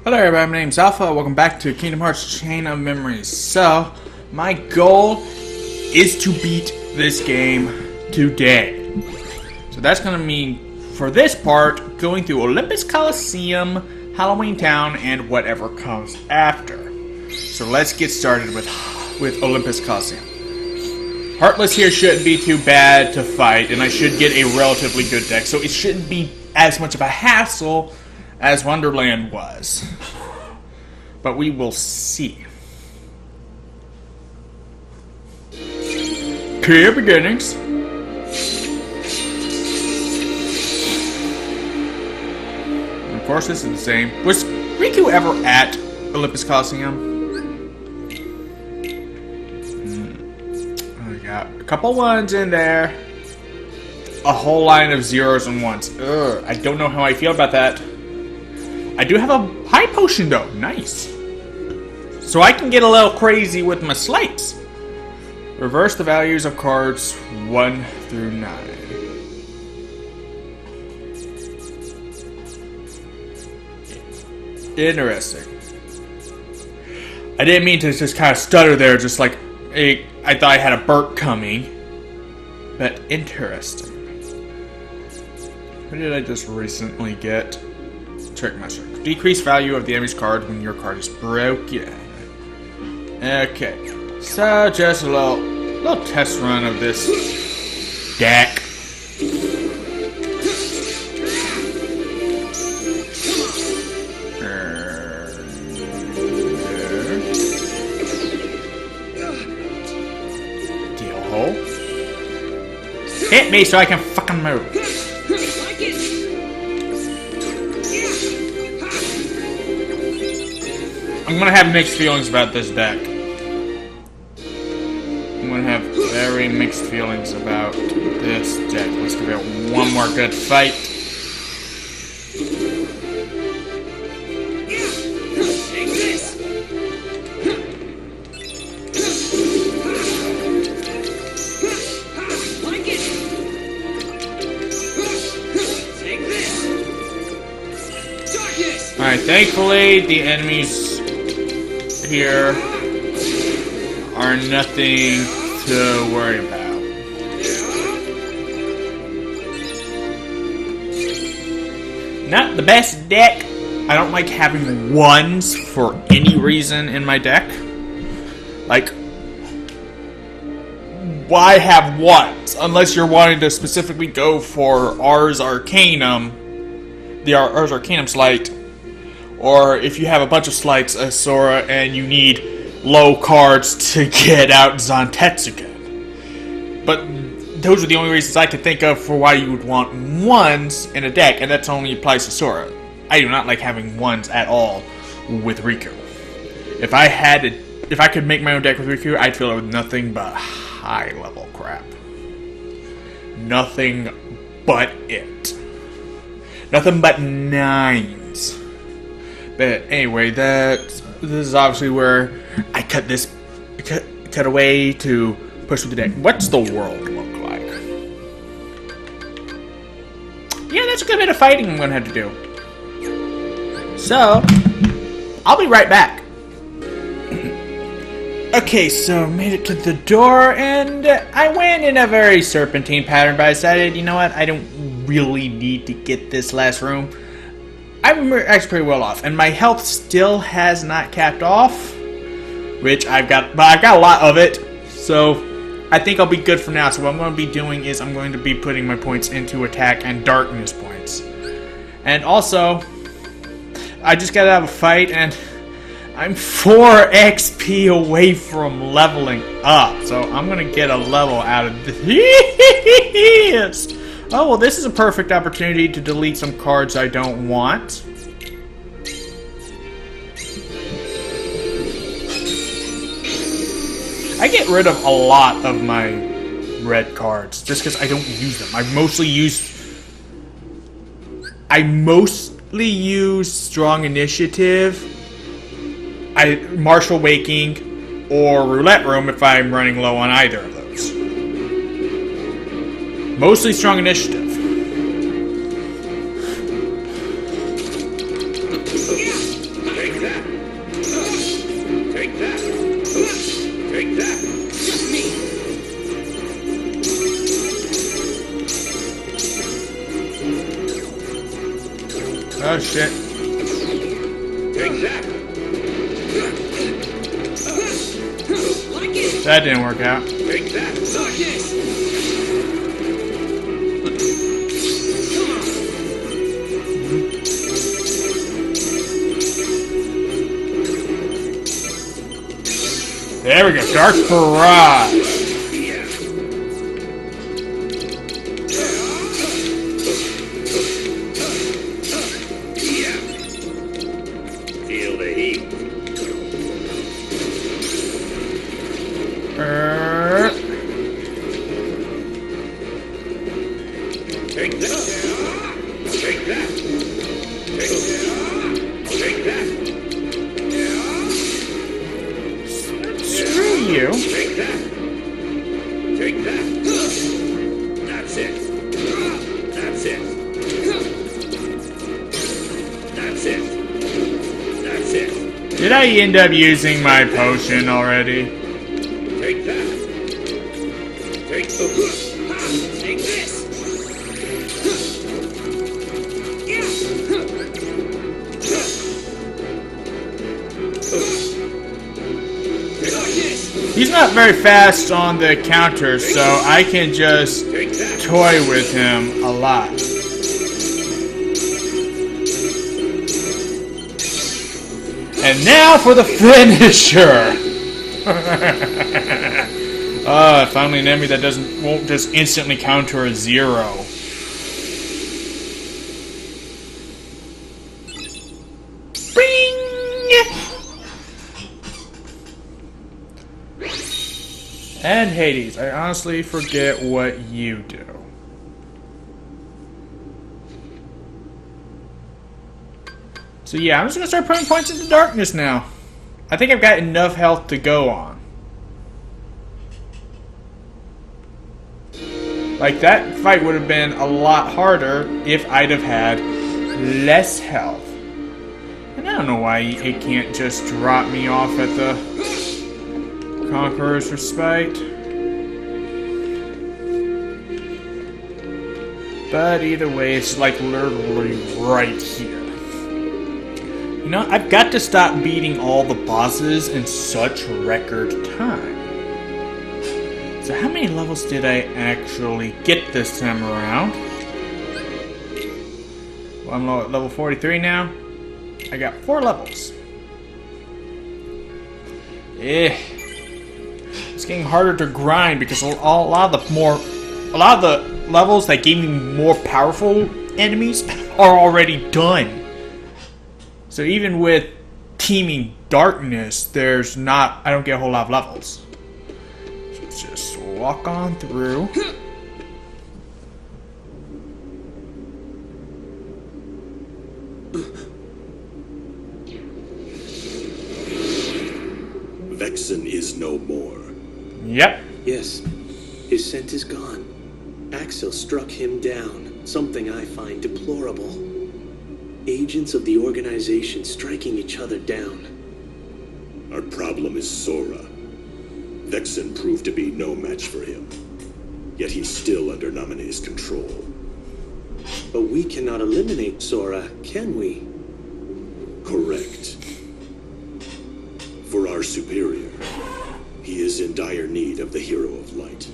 Hello everybody, my name's Alpha. Welcome back to Kingdom Hearts Chain of Memories. So, my goal is to beat this game today. So that's going to mean, for this part, going through Olympus Coliseum, Halloween Town, and whatever comes after. So let's get started with Olympus Coliseum. Heartless here shouldn't be too bad to fight, and I should get a relatively good deck, so it shouldn't be as much of a hassle as Wonderland was. But we will see. Clear beginnings. And of course, this is the same. Was Riku ever at Olympus Coliseum? We got a couple ones in there. A whole line of zeros and ones. Ugh, I don't know how I feel about that. I do have a high potion though. Nice. So I can get a little crazy with my slights. Reverse the values of cards 1 through 9. Interesting. I didn't mean to just kind of stutter there, just like I thought I had a burp coming. But interesting. What did I just recently get? Trickmaster. Decrease value of the enemy's card when your card is broken. Okay. So just a little test run of this deck. Deal hole. Hit me so I can fucking move. I'm gonna have mixed feelings about this deck. I'm gonna have very mixed feelings about this deck. Let's give it one more good fight. Alright, thankfully the enemies here are nothing to worry about. Not the best deck. I don't like having ones for any reason in my deck. Like, why have ones? Unless you're wanting to specifically go for Ars Arcanum, the Ars Arcanum Slight. Or if you have a bunch of slights, Sora, and you need low cards to get out Zantetsuken. But those are the only reasons I could think of for why you would want ones in a deck, and that's only applies to Sora. I do not like having ones at all with Riku. If I could make my own deck with Riku, I'd fill it with nothing but high level crap. Nothing but it. Nothing but 9s. But anyway, this is obviously where I cut away to push through the deck. What's the world look like? Yeah, that's a good bit of fighting I'm gonna have to do. So, I'll be right back. Okay, so made it to the door, and I went in a very serpentine pattern, but I decided, you know what, I don't really need to get this last room. I'm actually pretty well off, and my health still has not capped off, which I've got a lot of it, so I think I'll be good for now. So what I'm going to be doing is I'm going to be putting my points into attack and darkness points. And also, I just got out of a fight, and I'm 4 XP away from leveling up, so I'm going to get a level out of this. Oh, well, this is a perfect opportunity to delete some cards I don't want. I get rid of a lot of my red cards just because I don't use them. I mostly use Strong Initiative, Martial Waking, or Roulette Room if I'm running low on either of those. Mostly Strong Initiative. that. Take that. Take that. Me. Oh shit. Take that. That didn't work out. Take that. There we go. Dark Barrage. Feel the heat. Take that. Take that. Take that. Screw you. Take that. Take that. That's it. That's it. That's it. That's it. Did I end up using my potion already? Take that. Take take this. He's not very fast on the counter, so I can just toy with him a lot. And now for the finisher! Finally an enemy that won't just instantly counter a 0. Bing! And Hades, I honestly forget what you do. So yeah, I'm just gonna start putting points into darkness now. I think I've got enough health to go on. Like, that fight would have been a lot harder if I'd have had less health. And I don't know why it can't just drop me off at the Conqueror's Respite. But either way, it's like literally right here. You know, I've got to stop beating all the bosses in such record time. So how many levels did I actually get this time around? Well, I'm at level 43 now. I got 4 levels. It's getting harder to grind because a lot of the levels that gave me more powerful enemies are already done. So even with Teeming Darkness, I don't get a whole lot of levels. So let's just walk on through. Vexen is no more. Yep. Yes, his scent is gone. Axel struck him down, something I find deplorable. Agents of the organization striking each other down. Our problem is Sora. Vexen proved to be no match for him. Yet he's still under Nominee's control. But we cannot eliminate Sora, can we? Correct. For our superior, he is in dire need of the Hero of Light.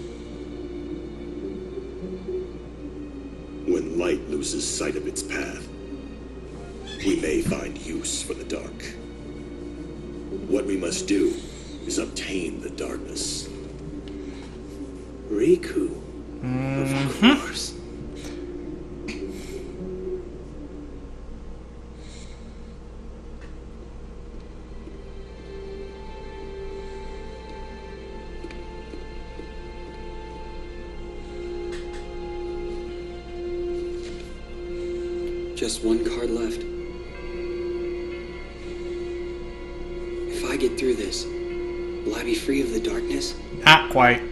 When light loses sight of its path, we may find use for the dark. What we must do is obtain the darkness. Riku. Of course. Just one card left. If I get through this, will I be free of the darkness? Not quite.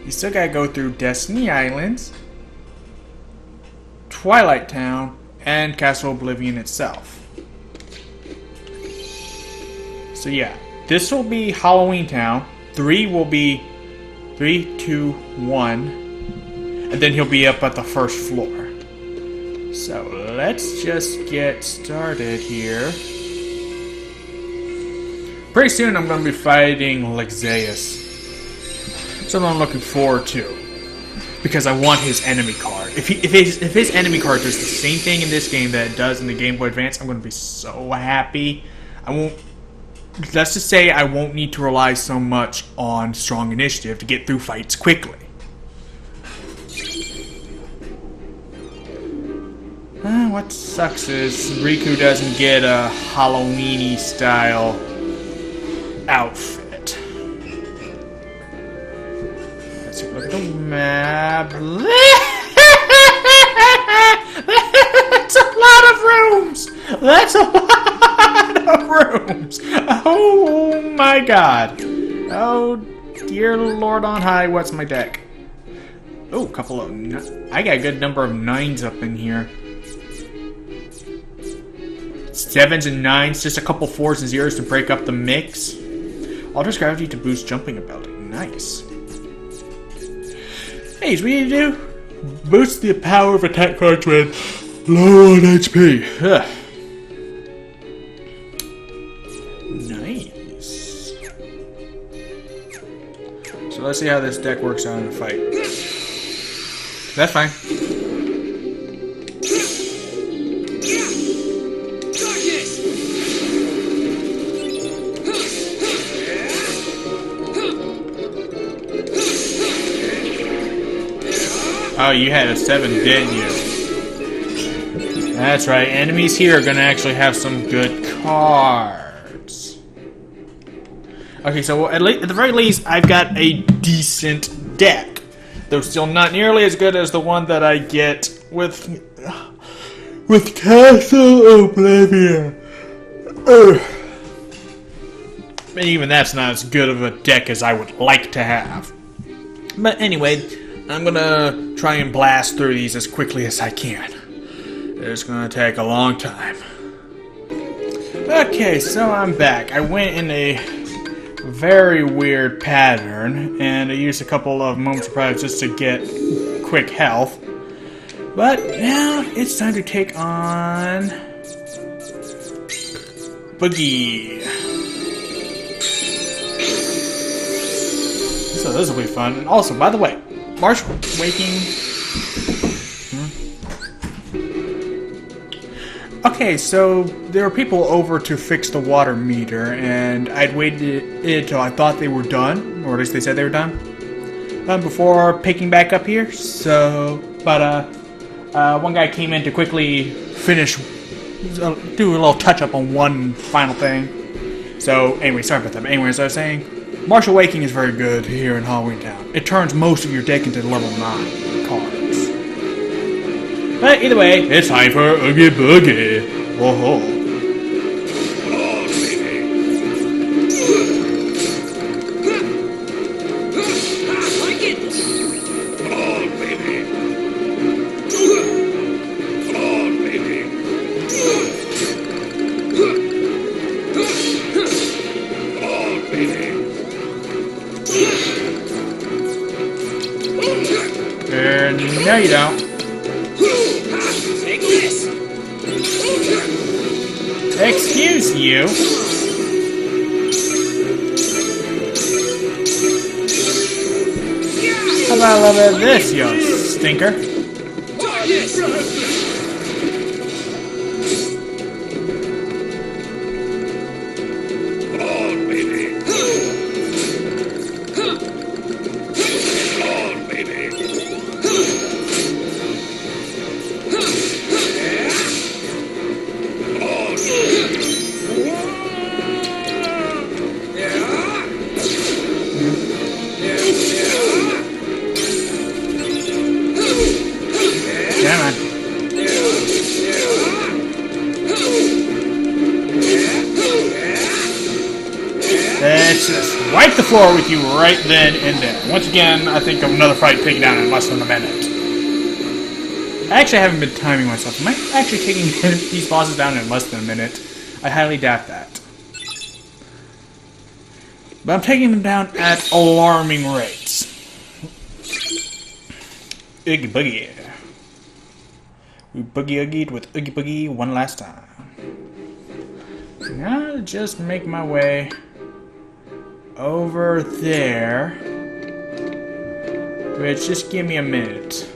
You still gotta go through Destiny Islands, Twilight Town, and Castle Oblivion itself. So yeah, this will be Halloween Town. 3 will be 3, 2, 1. And then he'll be up at the first floor. So let's just get started here. Pretty soon I'm going to be fighting Lexaeus. Something I'm looking forward to. Because I want his enemy card. If his enemy card does the same thing in this game that it does in the Game Boy Advance, I'm going to be so happy. Let's just say I won't need to rely so much on strong initiative to get through fights quickly. What sucks is Riku doesn't get a Halloween-y style outfit. Let's look at the map. That's a lot of rooms! That's a lot of rooms! Oh my god. Oh dear Lord on high, what's my deck? Oh, a couple of... I got a good number of 9s up in here. 7s and 9s, just a couple 4s and 0s to break up the mix. Alters gravity to boost jumping ability. Nice. Hey, what do you do? Boost the power of attack cards when low on HP. Ugh. Nice. So let's see how this deck works out in a fight. That's fine. Oh, you had a 7, didn't you? That's right. Enemies here are going to actually have some good cards. Okay, so at the very least, I've got a decent deck. Though still not nearly as good as the one that I get with Castle Oblivion. And even that's not as good of a deck as I would like to have. But anyway, I'm gonna try and blast through these as quickly as I can. It's gonna take a long time. Okay, so I'm back. I went in a very weird pattern, and I used a couple of moments of pride just to get quick health. But now it's time to take on Boogie. So this will be fun. And also, by the way, Marsh waking. Okay, so there were people over to fix the water meter, and I'd waited until I thought they were done, or at least they said they were done, before picking back up here. So, but one guy came in to quickly finish, do a little touch up on one final thing. So, anyway, sorry about that. But anyways, I was saying, Martial Waking is very good here in Halloween Town. It turns most of your deck into level 9 cards. But either way, it's time for Oogie Boogie. Oh ho. No, you don't. Take this. Excuse you. How about a little bit of this, you stinker? Darkness. Let's just wipe the floor with you right then and there. Once again, I think of another fight taken down in less than a minute. I actually haven't been timing myself. Am I actually taking these bosses down in less than a minute? I highly doubt that. But I'm taking them down at alarming rates. Oogie Boogie. We boogie-oogied with Oogie Boogie one last time. Now just make my way over there. Which, just give me a minute.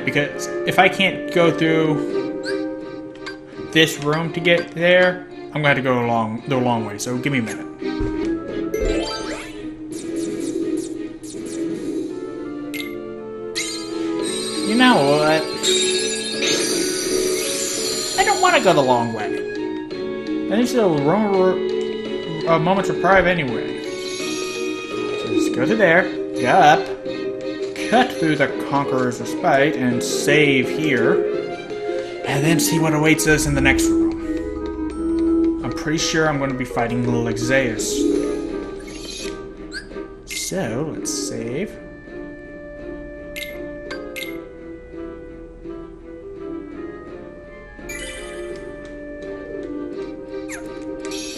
Because if I can't go through this room to get there, I'm going to have to go the long way. So give me a minute. You know what? I don't want to go the long way. I think so. A moment's reprieve anyway. So just go to there, go up, cut through the Conqueror's Respite, and save here, and then see what awaits us in the next room. I'm pretty sure I'm going to be fighting little Exeus. So let's save.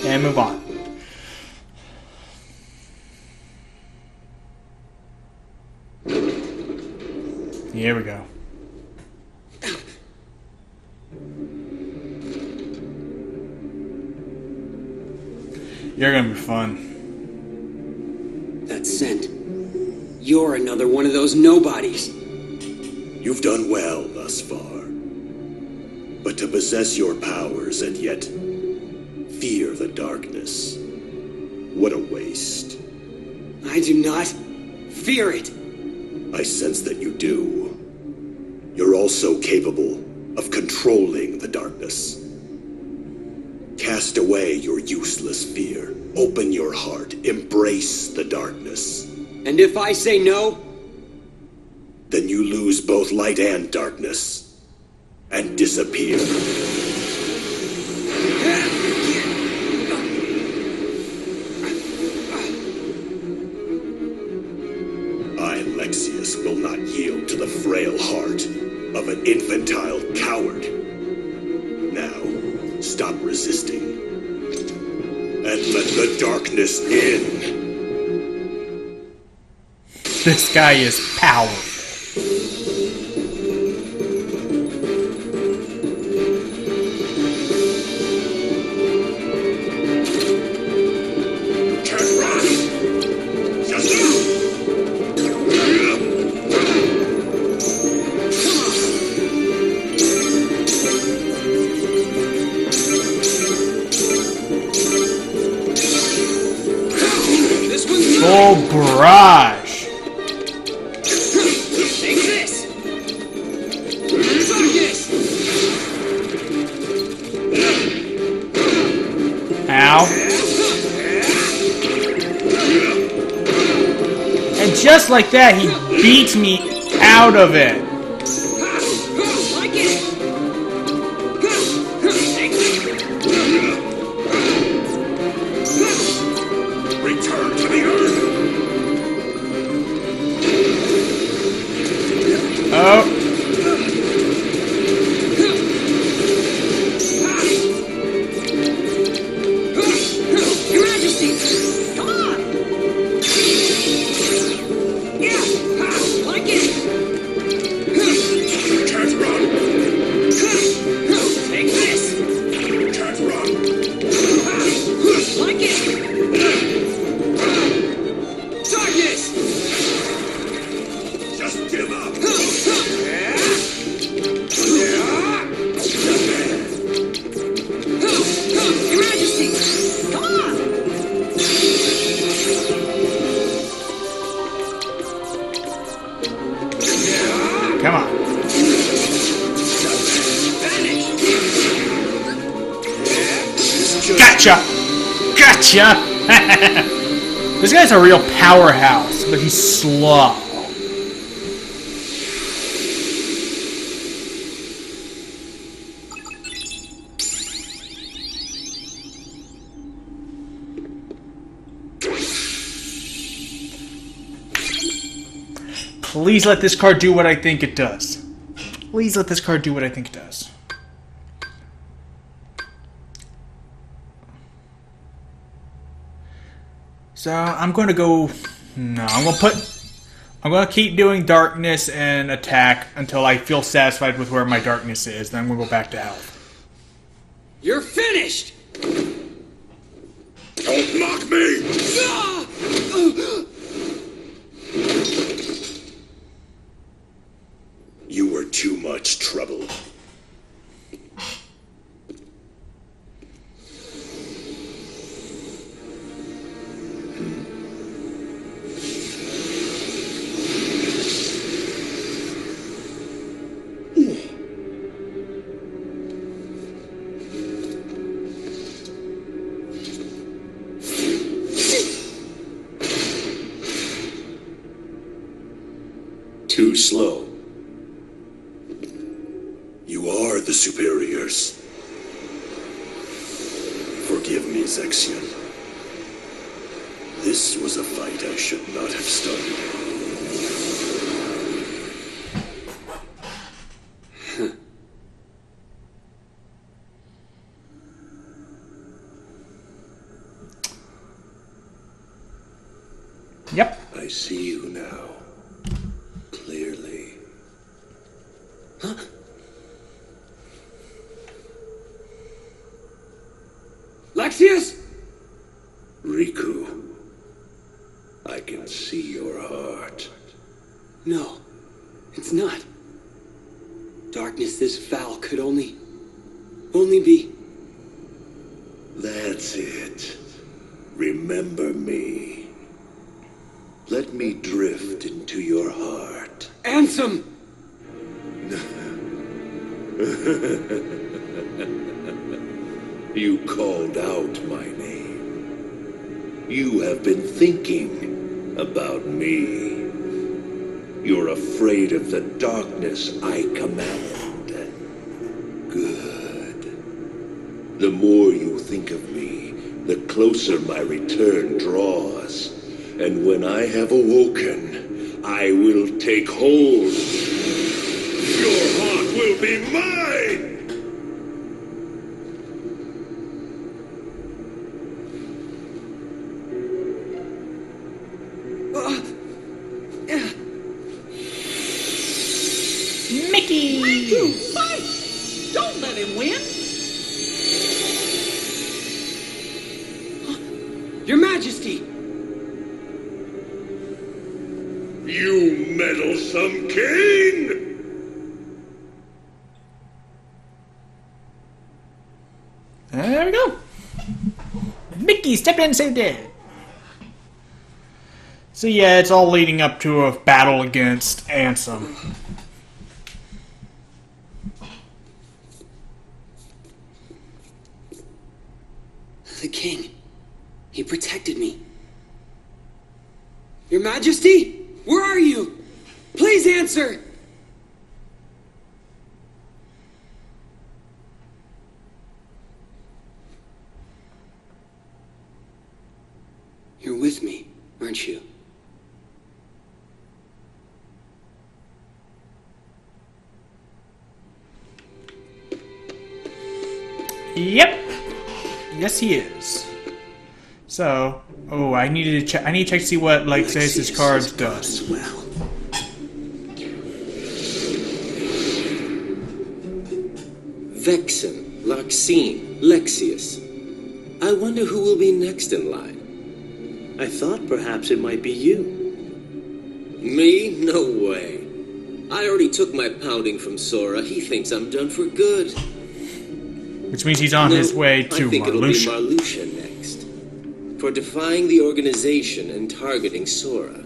And move on. Here we go. You're gonna be fun. That scent. You're another one of those nobodies. You've done well thus far. But to possess your powers and yet fear the darkness, what a waste. I do not fear it. I sense that you do. You're also capable of controlling the darkness. Cast away your useless fear. Open your heart. Embrace the darkness. And if I say no? Then you lose both light and darkness. And disappear. Alexius will not yield to the frail heart of an infantile coward. Now, stop resisting. And let the darkness in. This guy is powerful. Full barrage. Take this. Focus. Ow. And just like that, he beats me out of it. Like it. Return to the earth. Oh. Your Majesty. Come on. Yeah. Like it. Can't run. Take this. Can't run. Like it. Darkness. Just give up. Your Majesty. Come on. Come on. Vanish. Gotcha! Gotcha! This guy's a real powerhouse, but he's slow. Please let this card do what I think it does. Please let this card do what I think it does. So I'm going to go... No, I'm going to keep doing darkness and attack until I feel satisfied with where my darkness is. Then I'm going to go back to health. You're finished! Don't mock me! You were too much trouble. Too slow. You are the superiors. Forgive me, Zexion. This was a fight I should not have started. Yep. I see you now. Clearly. Huh? Lexius? Riku. I can see your heart. No, it's not. Darkness this foul could only be... That's it. Remember me. Let me drift into your heart. Ansem! You called out my name. You have been thinking about me. You're afraid of the darkness I command. Good. The more you think of me, the closer my return draws. And when I have awoken, I will take hold. Your heart will be mine! Mickey! Riku, fight! Don't let him win! Your Majesty! You meddlesome king! There we go. Mickey stepped in and saved it. So yeah, it's all leading up to a battle against Ansem. The king. He protected me. Your Majesty? Where are you? Please answer! You're with me, aren't you? Yep. Yes, he is. So, oh, I need to check to see what Lexius' cards does. Well, Vexen, Larxene, Lexius. I wonder who will be next in line. I thought perhaps it might be you. Me? No way. I already took my pounding from Sora. He thinks I'm done for good. Which means he's on his way to I think it'll be Marluxia. Marluxia next. For defying the organization and targeting Sora.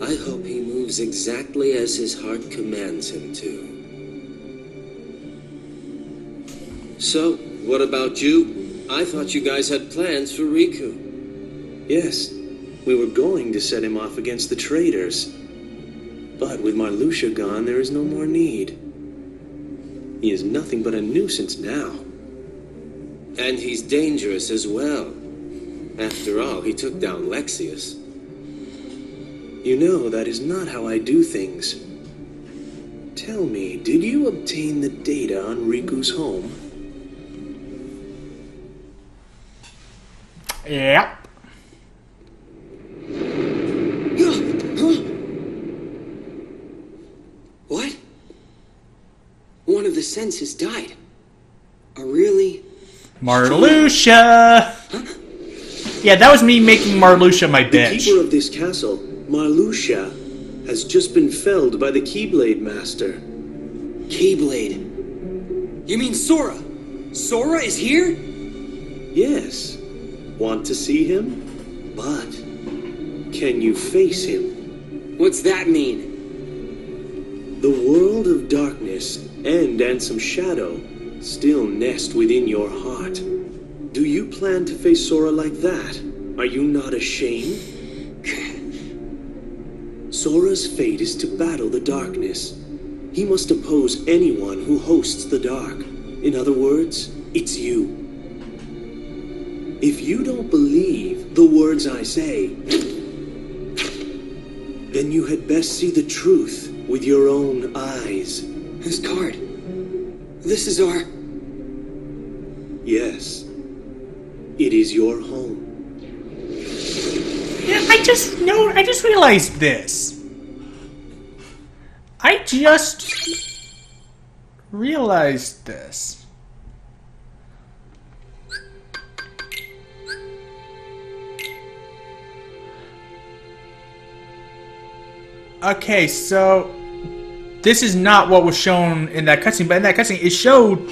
I hope he moves exactly as his heart commands him to. So, what about you? I thought you guys had plans for Riku. Yes, we were going to set him off against the traitors. But with Marluxia gone, there is no more need. He is nothing but a nuisance now. And he's dangerous as well. After all, he took down Lexius. You know, that is not how I do things. Tell me, did you obtain the data on Riku's home? Yep. What? One of the senses died. A really... Marluxia! Yeah, that was me making Marluxia my The bitch. keeper of this castle, Marluxia, has just been felled by the Keyblade Master. Keyblade. You mean Sora? Sora is here? Yes. Want to see him? But can you face him? What's that mean? The world of darkness and Ansem Shadow still nest within your heart. Do you plan to face Sora like that? Are you not ashamed? Sora's fate is to battle the darkness. He must oppose anyone who hosts the dark. In other words, it's you. If you don't believe the words I say, then you had best see the truth with your own eyes. This card. This is our... Yes. It is your home. Yeah, I just realized this. I just realized this. Okay, so this is not what was shown in that cutscene, but in that cutscene it showed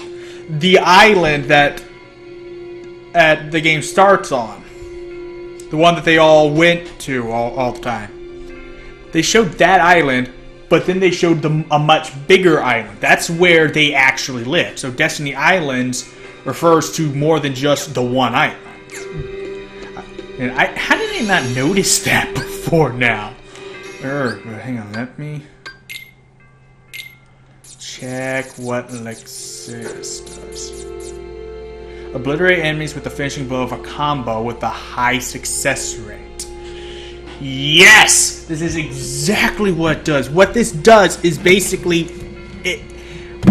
the island that the game starts on. The one that they all went to all the time. They showed that island, but then they showed them a much bigger island. That's where they actually live. So Destiny Islands refers to more than just the one island. And how did I not notice that before now? Hang on, let me check what Alexis does. Obliterate enemies with the finishing blow of a combo with a high success rate. Yes! This is exactly what it does. What this does is basically,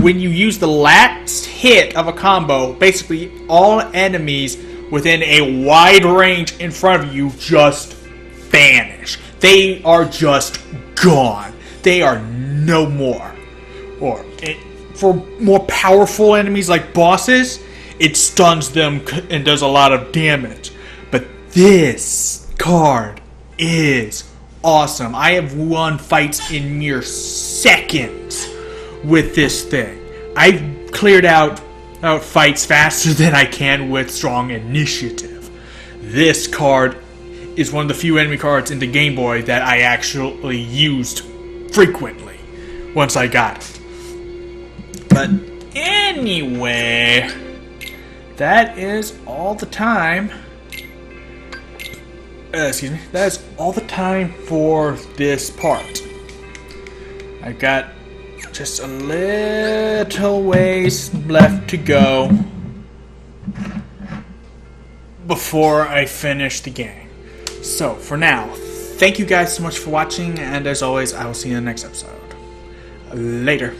when you use the last hit of a combo, basically all enemies within a wide range in front of you just vanish. They are just gone. They are no more. Or, for more powerful enemies like bosses, it stuns them and does a lot of damage. But this card is awesome. I have won fights in mere seconds with this thing. I've cleared out fights faster than I can with strong initiative. This card is one of the few enemy cards in the Game Boy that I actually used frequently once I got it. But anyway, that is all the time. Excuse me. That is all the time for this part. I got just a little ways left to go before I finish the game. So, for now, thank you guys so much for watching, and as always, I will see you in the next episode. Later.